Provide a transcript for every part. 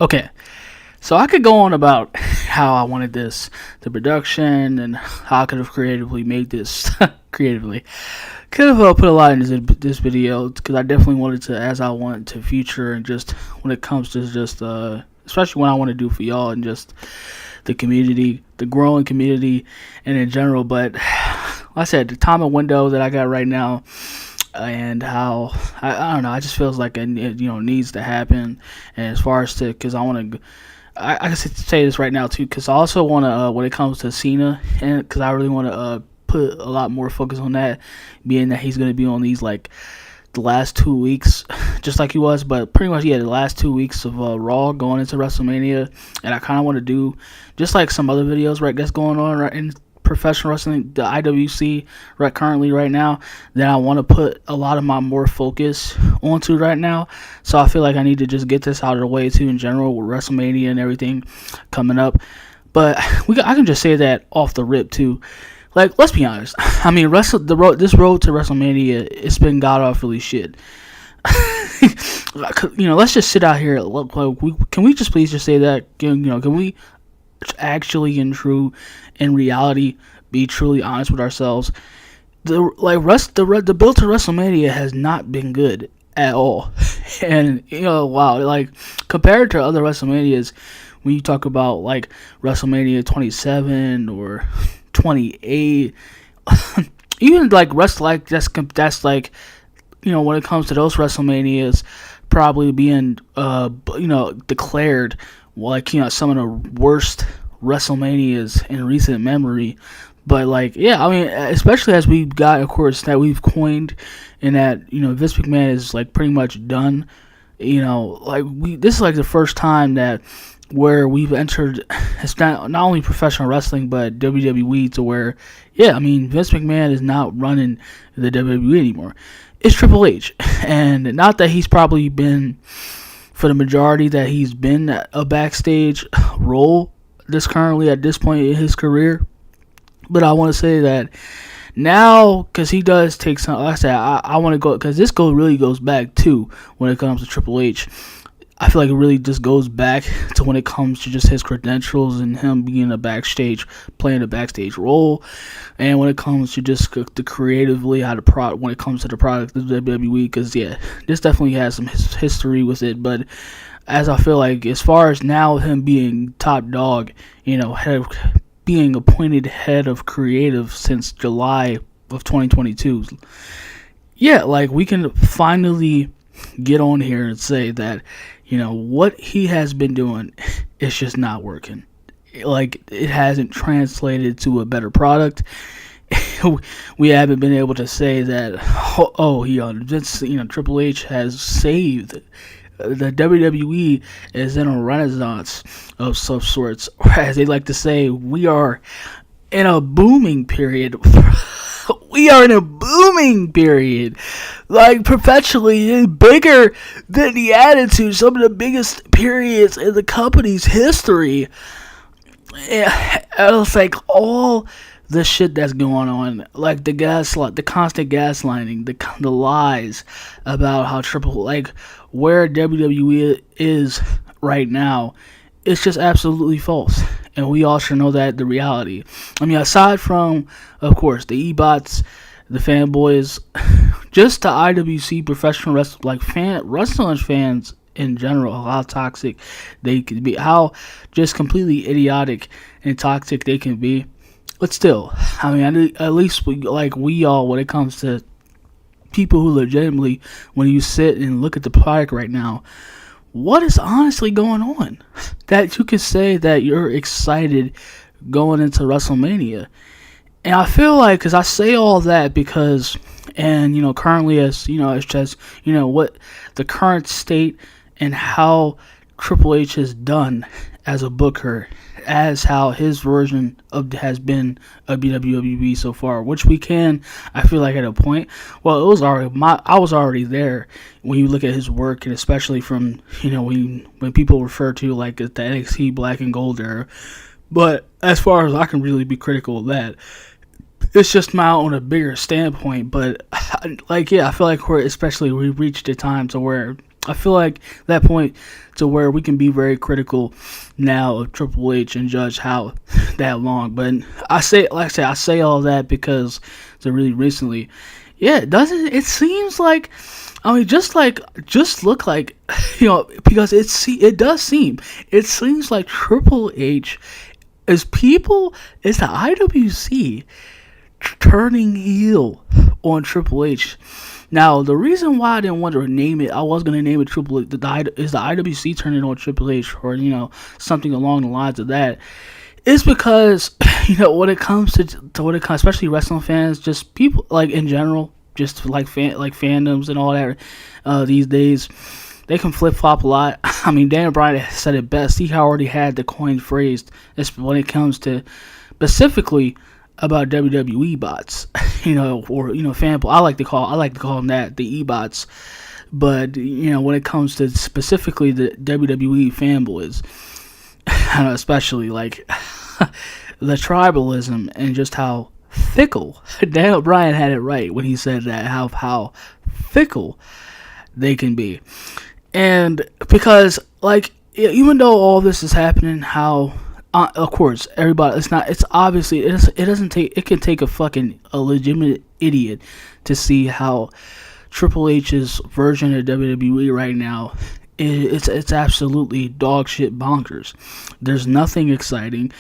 Okay, so I could go on about how I wanted this, the production, and how I could have creatively made this creatively. Could have put a lot into this video because I definitely wanted to, as I want to feature, and just when it comes to just, especially when I want to do for y'all and just the community, the growing community, and in general. But like I said, the time and window that I got right now, and how I don't know, I just feels like it needs to happen. And as far as to, because I want to. I can say this right now too, because I also want to, when it comes to Cena, and because I really want to put a lot more focus on that, being that he's going to be on these like the last 2 weeks, just like he was, but pretty much the last 2 weeks of Raw going into WrestleMania, and I kind of want to do just like some other videos right that's going on right in professional wrestling, the IWC currently right now, that I want to put a lot of my more focus onto right now. So I feel like I need to just get this out of the way too in general with WrestleMania and everything coming up. But I can just say that off the rip too. Like, let's be honest. I mean, this road to WrestleMania, it's been god awfully shit. Let's just sit out here. Can we just please just say that? Can we actually in reality be truly honest with ourselves? The build to WrestleMania has not been good at all. And wow, like compared to other WrestleManias, when you talk about like WrestleMania 27 or 28, even like that's like when it comes to those WrestleManias probably being declared like some of the worst WrestleManias in recent memory. But like, yeah, I mean, especially as we got, of course, that we've coined, and that Vince McMahon is like pretty much done. This is like the first time that where we've entered, it's not only professional wrestling but WWE, to where, yeah, I mean, Vince McMahon is not running the WWE anymore. It's Triple H, and not that he's probably been, for the majority that he's been a backstage role currently at this point in his career. But I want to say that now, because he does take some, like I said, I want to go, because this really goes back to when it comes to Triple H. I feel like it really just goes back to when it comes to just his credentials and him being playing a backstage role, and when it comes to just the creatively when it comes to the product of WWE, because yeah, this definitely has some history with it. But as I feel like, as far as now him being top dog, being appointed head of creative since July of 2022, yeah, like we can finally get on here and say that what he has been doing is just not working. Like, it hasn't translated to a better product. We haven't been able to say that Triple H has saved the WWE, is in a renaissance of some sorts, or as they like to say, we are in a booming period. We are in a booming period, like perpetually bigger than the Attitude, some of the biggest periods in the company's history. It's like all the shit that's going on, like the constant gaslighting, the lies about how where WWE is right now. It's just absolutely false, and we all should know that the reality. I mean, aside from, of course, the e-bots, the fanboys, just the IWC professional wrestling fans in general, how toxic they can be, how just completely idiotic and toxic they can be. But still, I mean, at least we all, when it comes to people who legitimately, when you sit and look at the product right now, what is honestly going on that you can say that you're excited going into WrestleMania? And I feel like, because I say all that because, and currently, as it's just what the current state and how Triple H has done as a booker, as how his version has been of WWE so far, which I feel like at a point, well, it was already I was already there when you look at his work, and especially from when people refer to like the NXT Black and Gold era. But as far as I can really be critical of that, it's just my on a bigger standpoint. But I feel like we reached a time to where I feel like that point to where we can be very critical now of Triple H and judge how that long. But I say, like I say, I say all that because to really recently, yeah, it doesn't. It seems like, I mean, just look like, because it does seem, it seems like Triple H is the IWC turning heel on Triple H. Now, the reason why I didn't want to name it, I was going to name it Triple H, is the IWC turning on Triple H, or, something along the lines of that, is because, when it comes to when it comes, especially wrestling fans, just people, like, in general, just like fandoms and all that, these days, they can flip-flop a lot. I mean, Daniel Bryan said it best. He already had the coined phrase when it comes to, specifically, about WWE bots, or fan. I like to call them that, the e-bots. But when it comes to specifically the WWE fanboys, especially like the tribalism and just how fickle, Daniel Bryan had it right when he said that, how fickle they can be. And because, like, even though all this is happening, how of course, everybody. It's obviously. It doesn't take. It can take a legitimate idiot to see how Triple H's version of WWE right now. It's absolutely dog shit bonkers. There's nothing exciting.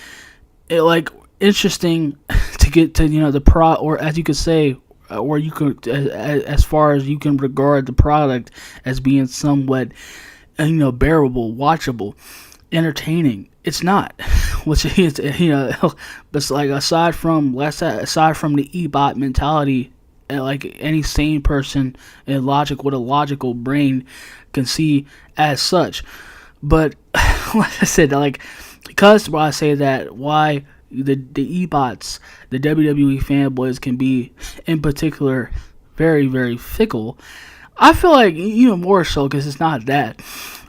Interesting to get to the pro, or as you could say, or you could as far as you can regard the product as being somewhat bearable, watchable, entertaining. It's not, which is but like aside from the e-bot mentality, like any sane person and with a logical brain can see as such. But like I said, like, because why I say that, why the e-bots, the WWE fanboys can be in particular very, very fickle. I feel like even more so because it's not that.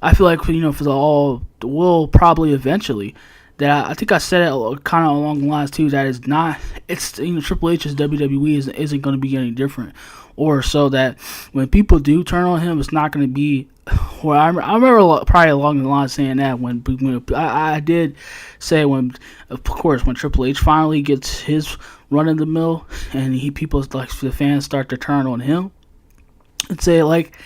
I feel like for the all will probably eventually that I think I said it kind of along the lines too, that it's not, it's Triple H's WWE isn't going to be any different, or so that when people do turn on him, it's not going to be. Well, I remember probably along the line saying that when I did say when, of course, when Triple H finally gets his run in the mill and people like the fans start to turn on him and say like,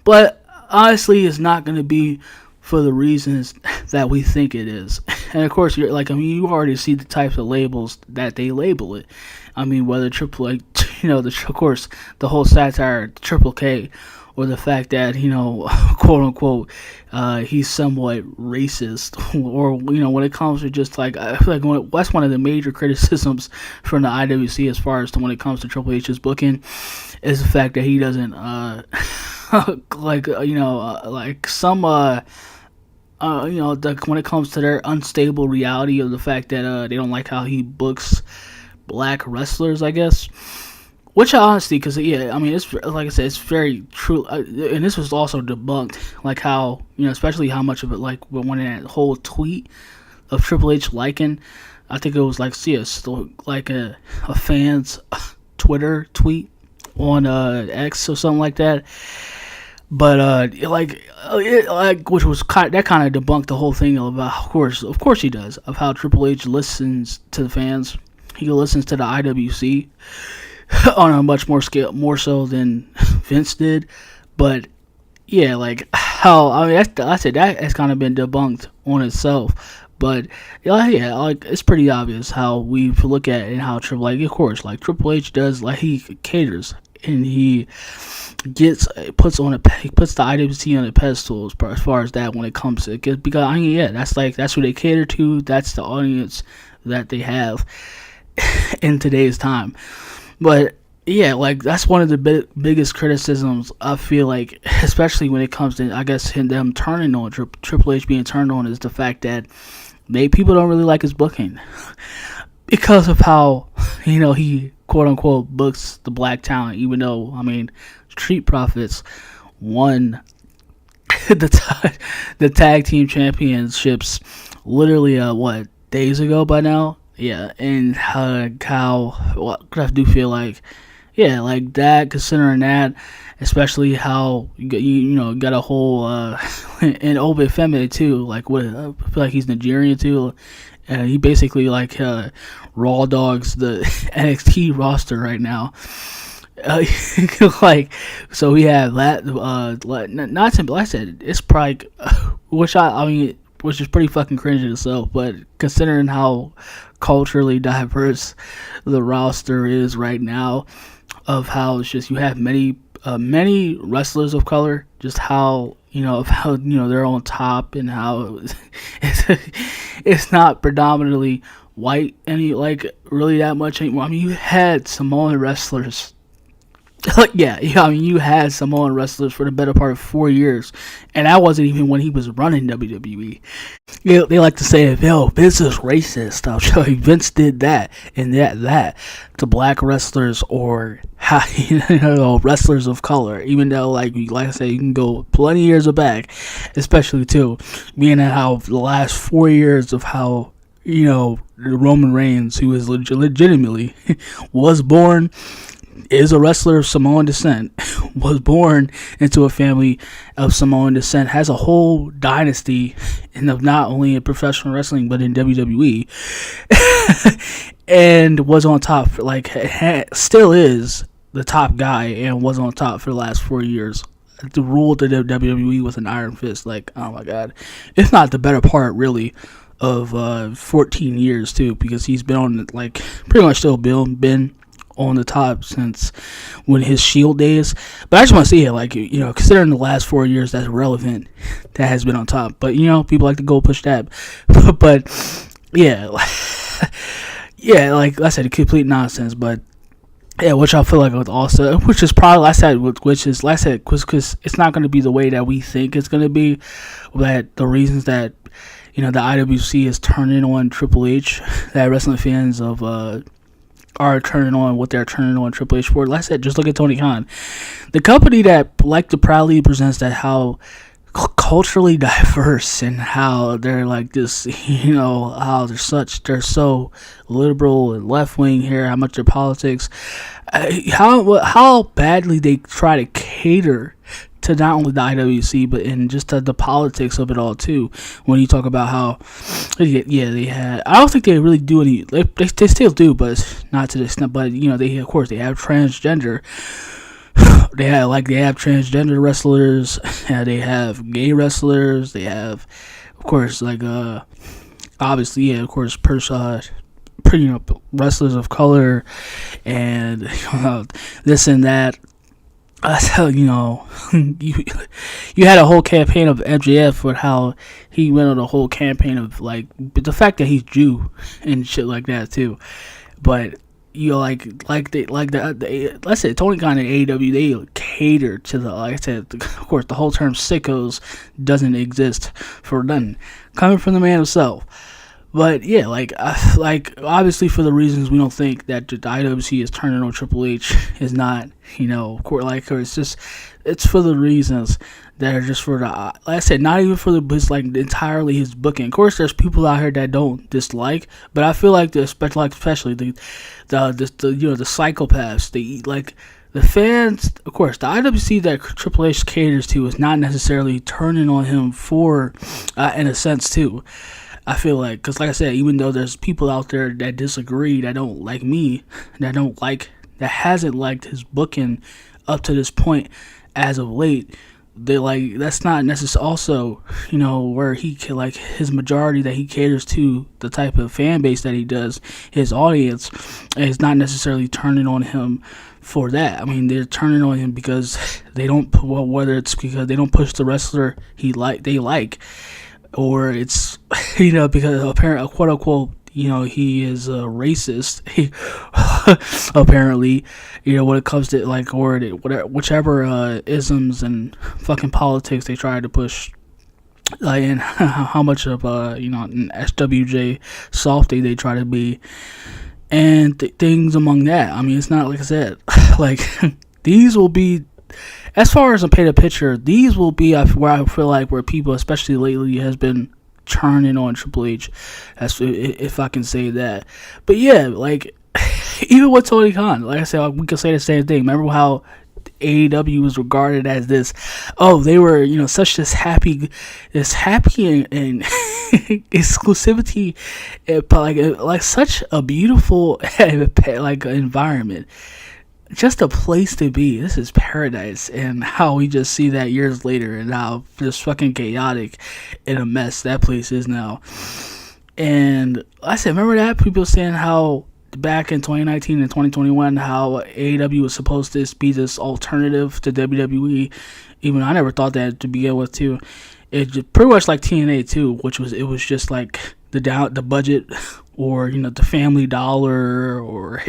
but honestly, it's not going to be for the reasons that we think it is. And of course, you already see the types of labels that they label it. I mean, whether of course, the whole satire, Triple K, or the fact that, quote unquote, he's somewhat racist, or, when it comes to just like, I feel like that's one of the major criticisms from the IWC as far as to when it comes to Triple H's booking, is the fact that he doesn't, when it comes to their unstable reality of the fact that they don't like how he books black wrestlers, I guess. Which honestly, because it's like I said, it's very true, and this was also debunked, like how especially how much of it, like when that whole tweet of Triple H liking, I think it was like like a fan's Twitter tweet on X or something like that. But which was that kind of debunked the whole thing about, of course he does, of how Triple H listens to the fans. He listens to the IWC on a much more scale, more so than Vince did. But yeah, like how I said that has kind of been debunked on itself. But yeah, like it's pretty obvious how we look at it and how Triple H does, like he caters and he puts the IWC on a pedestal as far as that when it comes to it, because that's who they cater to. That's the audience that they have in today's time. But yeah, like that's one of the biggest criticisms I feel like, especially when it comes to, I guess, them turning on Triple H being turned on, is the fact that people don't really like his booking because of how he quote unquote books the black talent, even though Street Profits won the tag team championships literally days ago by now. Yeah, and how I do feel like Yeah, like that. Considering that, especially how you know got a whole and Obe Femi too. Like what I feel like he's Nigerian too. He basically like raw dogs the NXT roster right now. Uh, like so we have that. Not to like I said, it's probably I mean which is pretty fucking cringe in itself. But considering how culturally diverse the roster is right now, of how it's just you have many wrestlers of color, just how of how they're on top and how it's it's not predominantly white any like really that much anymore. I mean, you had Samoan wrestlers. Yeah, I mean, you had Samoan wrestlers for the better part of 4 years, and that wasn't even when he was running WWE. They like to say, "Yo, Vince is racist." I'll show you, Vince did that and that to black wrestlers or wrestlers of color. Even though, like I said, you can go plenty years back, especially too, being at how the last 4 years of how Roman Reigns, who is legitimately was born. Is a wrestler of Samoan descent, was born into a family of Samoan descent, has a whole dynasty of not only in professional wrestling but in WWE, and was on top, still is the top guy and was on top for the last 4 years. The rule to the WWE with an iron fist, oh my god, if not the better part really of 14 years too, because he's been on pretty much still been on the top since when his Shield days. But I just want to see it, considering the last 4 years that's relevant, that has been on top. But people like to go push that. But yeah, yeah, like I said, complete nonsense. But yeah, which I feel like with also, which is probably because it's not going to be the way that we think it's going to be. That the reasons that the IWC is turning on Triple H, that wrestling fans of are turning on what they're turning on Triple H for. Like I said, just look at Tony Khan, the company that to proudly presents that how culturally diverse and how they're like this, how they're so liberal and left wing here, how much their politics, how badly they try to cater to not only the IWC but in just the politics of it all too. When you talk about how, they had, I don't think they really do any. They still do, but it's not to this extent. But they of course they have transgender. They have transgender wrestlers. They have gay wrestlers. They have, of course, obviously, of course, wrestlers of color, and this and that. You had a whole campaign of MJF with how he went on a whole campaign of the fact that he's Jew and shit like that too. But let's say Tony Khan and AEW, they cater to the, like I said, of course the whole term sickos doesn't exist for nothing, coming from the man himself. But yeah, obviously for the reasons we don't think that the IWC is turning on Triple H is not, it's for the reasons that are just for the, like I said, not even for entirely his booking. Of course, there's people out here that don't dislike, but I feel like especially the psychopaths, the fans, of course, the IWC that Triple H caters to is not necessarily turning on him for, in a sense too. I feel like, because like I said, even though there's people out there that disagree, that don't like me, that hasn't liked his booking up to this point as of late, that's not necessarily also, where he can, his majority that he caters to, the type of fan base that he does, his audience, is not necessarily turning on him for that. I mean, they're turning on him because they don't, whether it's because they don't push the wrestler they like, or it's because apparently, quote unquote, he is a racist. Apparently, when it comes to whichever isms and fucking politics they try to push, and how much of an SWJ softy they try to be, and things among that. I mean, it's not, like I said, these will be, as far as a painted picture, these will be where I feel like where people, especially lately, has been churning on Triple H, if I can say that. But yeah, even with Tony Khan, like I said, we could say the same thing. Remember how AEW was regarded as this, oh, they were, such this happy and exclusivity, but like such a beautiful like environment, just a place to be. This is paradise. And how we just see that years later, and how just fucking chaotic and a mess that place is now. And like I said, remember that people saying how back in 2019 and 2021 how AEW was supposed to be this alternative to WWE. Even I never thought that to begin with too. It just pretty much like TNA too, which was, it was just like the budget, or the Family Dollar, or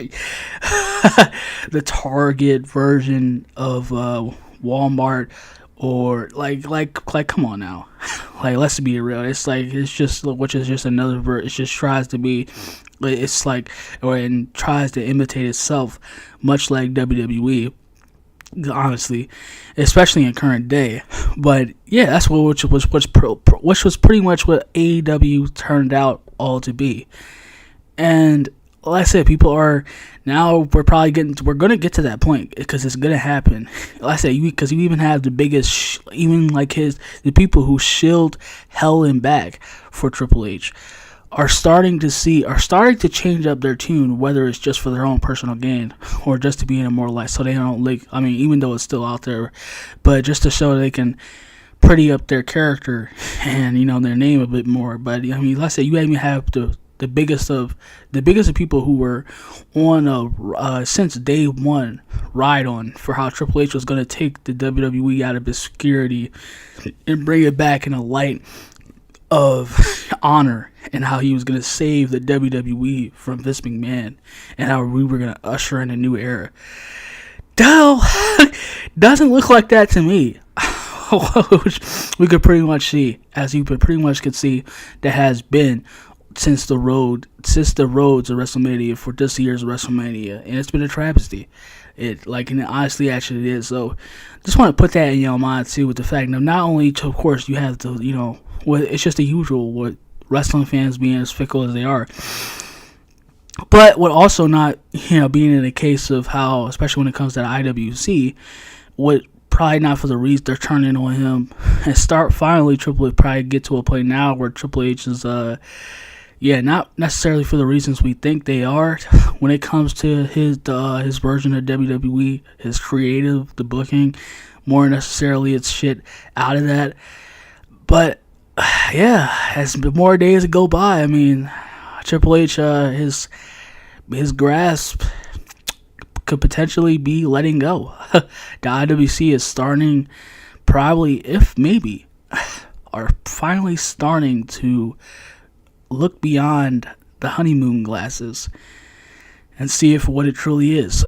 the Target version of Walmart, or like come on now. Like, let's be real. It's like, it's just, which is just another it just tries to be, it's like, and tries to imitate itself, much like WWE, honestly, especially in current day. But yeah, that's which was pretty much what AEW turned out all to be. And like I said, people are now, we're gonna get to that point, because it's gonna happen. Like I said, because you even have the biggest, even like the people who shield hell and back for Triple H are starting to change up their tune, whether it's just for their own personal gain or just to be in a more light, so they don't even though it's still out there, but just to show they can pretty up their character and their name a bit more. But like I said, you even have the biggest of people who were on since day one ride on for how Triple H was going to take the WWE out of obscurity and bring it back in a light of honor, and how he was going to save the WWE from Vince McMahon, and how we were going to usher in a new era. Doesn't look like that to me. Which we could pretty much see, as you pretty much could see, that has been since the roads of WrestleMania for this year's WrestleMania, and it's been a travesty. And honestly, actually, it is. So, just want to put that in your mind too, with the fact that not only, of course, you have to, it's just the usual, what wrestling fans being as fickle as they are, but what also not, being in a case of how, especially when it comes to the IWC, what probably not for the reason they're turning on him, and finally Triple H probably get to a point now where Triple H is not necessarily for the reasons we think they are when it comes to his version of WWE, his creative, the booking, more necessarily it's shit out of that. But as more days go by, Triple H, his grasp could potentially be letting go. The IWC is starting, probably, if maybe, are finally starting to look beyond the honeymoon glasses and see it for what it truly is.